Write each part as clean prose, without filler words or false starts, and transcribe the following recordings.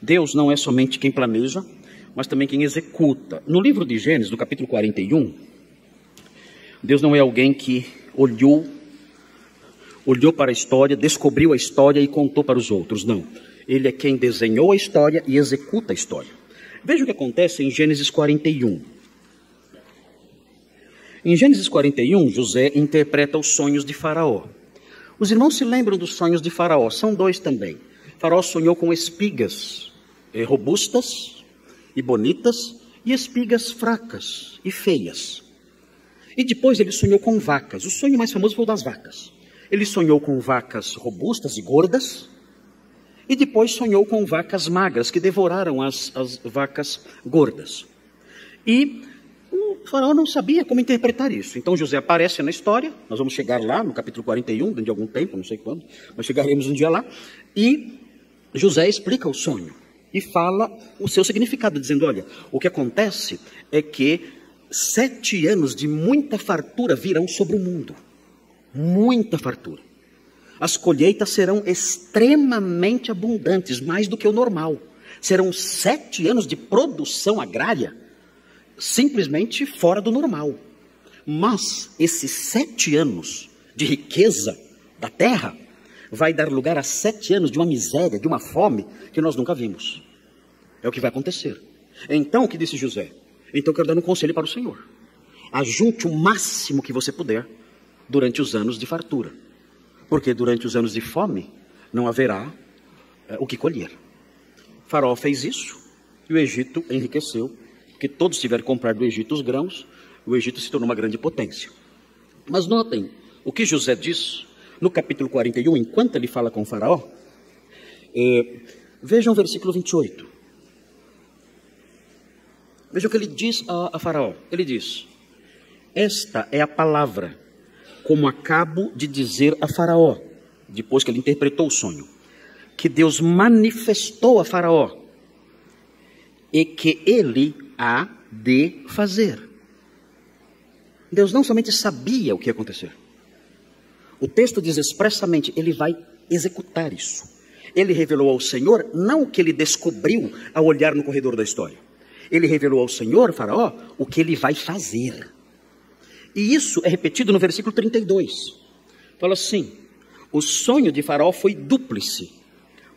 Deus não é somente quem planeja, mas também quem executa. No livro de Gênesis, no capítulo 41, Deus não é alguém que olhou para a história, descobriu a história e contou para os outros, não. Ele é quem desenhou a história e executa a história. Veja o que acontece em Gênesis 41. Em Gênesis 41, José interpreta os sonhos de Faraó. Os irmãos se lembram dos sonhos de Faraó? São dois também. Faraó sonhou com espigas robustas e bonitas e espigas fracas e feias. E depois ele sonhou com vacas. O sonho mais famoso foi o das vacas. Ele sonhou com vacas robustas e gordas. E depois sonhou com vacas magras que devoraram as vacas gordas. E o faraó não sabia como interpretar isso. Então José aparece na história. Nós vamos chegar lá no capítulo 41, dentro de algum tempo, não sei quando. Mas chegaremos um dia lá. E José explica o sonho. E fala o seu significado, dizendo, olha, o que acontece é que 7 anos de muita fartura virão sobre o mundo. Muita fartura. As colheitas serão extremamente abundantes, mais do que o normal. Serão 7 anos de produção agrária, simplesmente fora do normal. Mas esses 7 anos de riqueza da terra vai dar lugar a 7 anos de uma miséria, de uma fome que nós nunca vimos. É o que vai acontecer. Então, o que disse José? Então, eu quero dar um conselho para o Senhor. Ajunte o máximo que você puder durante os anos de fartura. Porque durante os anos de fome não haverá o que colher. O faraó fez isso e o Egito enriqueceu. Porque todos tiveram que comprar do Egito os grãos, o Egito se tornou uma grande potência. Mas notem o que José diz no capítulo 41, enquanto ele fala com o faraó. Vejam o versículo 28. Vejam o que ele diz a faraó. Ele diz, esta é a palavra, como acabo de dizer a faraó, depois que ele interpretou o sonho, que Deus manifestou a faraó, e que ele há de fazer. Deus não somente sabia o que ia acontecer. O texto diz expressamente, ele vai executar isso. Ele revelou ao Senhor, não o que ele descobriu ao olhar no corredor da história. Ele revelou ao Senhor, faraó, o que ele vai fazer. E isso é repetido no versículo 32. Fala assim, o sonho de faraó foi dúplice,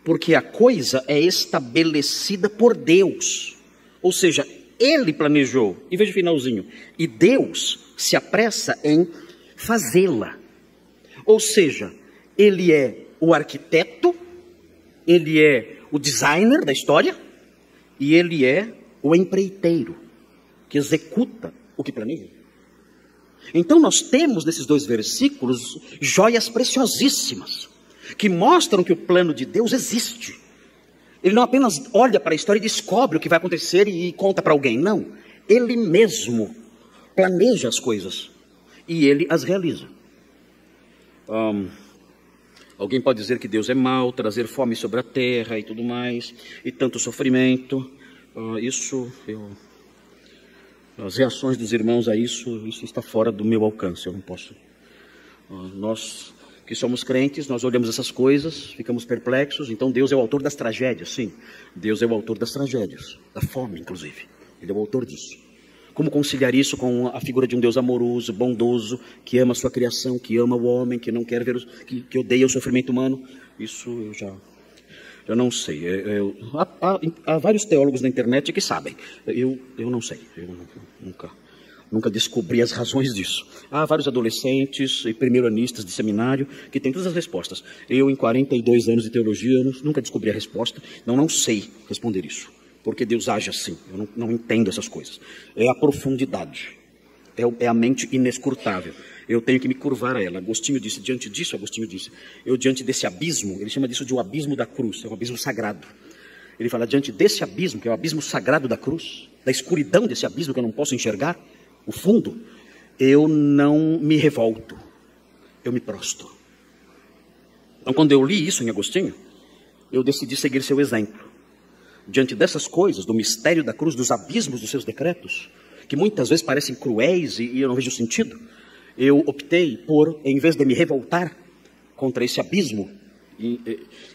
porque a coisa é estabelecida por Deus. Ou seja, ele planejou, e veja o finalzinho, e Deus se apressa em fazê-la. Ou seja, ele é o arquiteto, ele é o designer da história, e ele é o empreiteiro, que executa o que planeja. Então nós temos nesses 2 versículos joias preciosíssimas, que mostram que o plano de Deus existe. Ele não apenas olha para a história e descobre o que vai acontecer e conta para alguém, não. Ele mesmo planeja as coisas e ele as realiza. Alguém pode dizer que Deus é mau, trazer fome sobre a terra e tudo mais, e tanto sofrimento. As reações dos irmãos a isso está fora do meu alcance, eu não posso. Nós que somos crentes, nós olhamos essas coisas, ficamos perplexos. Então Deus é o autor das tragédias, sim. Deus é o autor das tragédias, da fome inclusive. Ele é o autor disso. Como conciliar isso com a figura de um Deus amoroso, bondoso, que ama a sua criação, que ama o homem, que não quer ver, que odeia o sofrimento humano? Isso eu não sei. Há vários teólogos na internet que sabem. Eu não sei. Eu nunca descobri as razões disso. Há vários adolescentes e primeiro-anistas de seminário que têm todas as respostas. Eu, em 42 anos de teologia, nunca descobri a resposta. Não sei responder isso. Porque Deus age assim. Eu não entendo essas coisas. É a profundidade. É a mente inescrutável. Eu tenho que me curvar a ela. Agostinho disse, diante disso, eu diante desse abismo, ele chama disso de o abismo da cruz, é um abismo sagrado. Ele fala, diante desse abismo, que é o abismo sagrado da cruz, da escuridão desse abismo que eu não posso enxergar, o fundo, eu não me revolto, eu me prostro. Então, quando eu li isso em Agostinho, eu decidi seguir seu exemplo. Diante dessas coisas, do mistério da cruz, dos abismos dos seus decretos, que muitas vezes parecem cruéis e eu não vejo sentido, eu optei por, em vez de me revoltar contra esse abismo,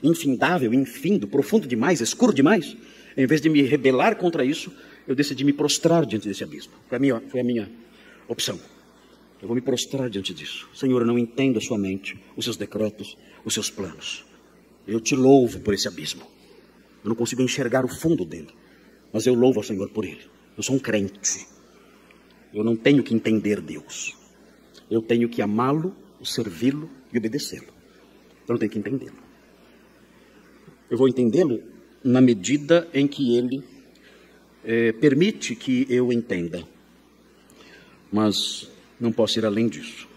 infindável, infindo, profundo demais, escuro demais, em vez de me rebelar contra isso, eu decidi me prostrar diante desse abismo. Foi a minha opção. Eu vou me prostrar diante disso. Senhor, eu não entendo a sua mente, os seus decretos, os seus planos. Eu te louvo por esse abismo. Eu não consigo enxergar o fundo dele, mas eu louvo ao Senhor por ele. Eu sou um crente. Eu não tenho que entender Deus. Eu tenho que amá-lo, servi-lo e obedecê-lo. Eu não tenho que entendê-lo. Eu vou entendê-lo na medida em que ele permite que eu entenda. Mas não posso ir além disso.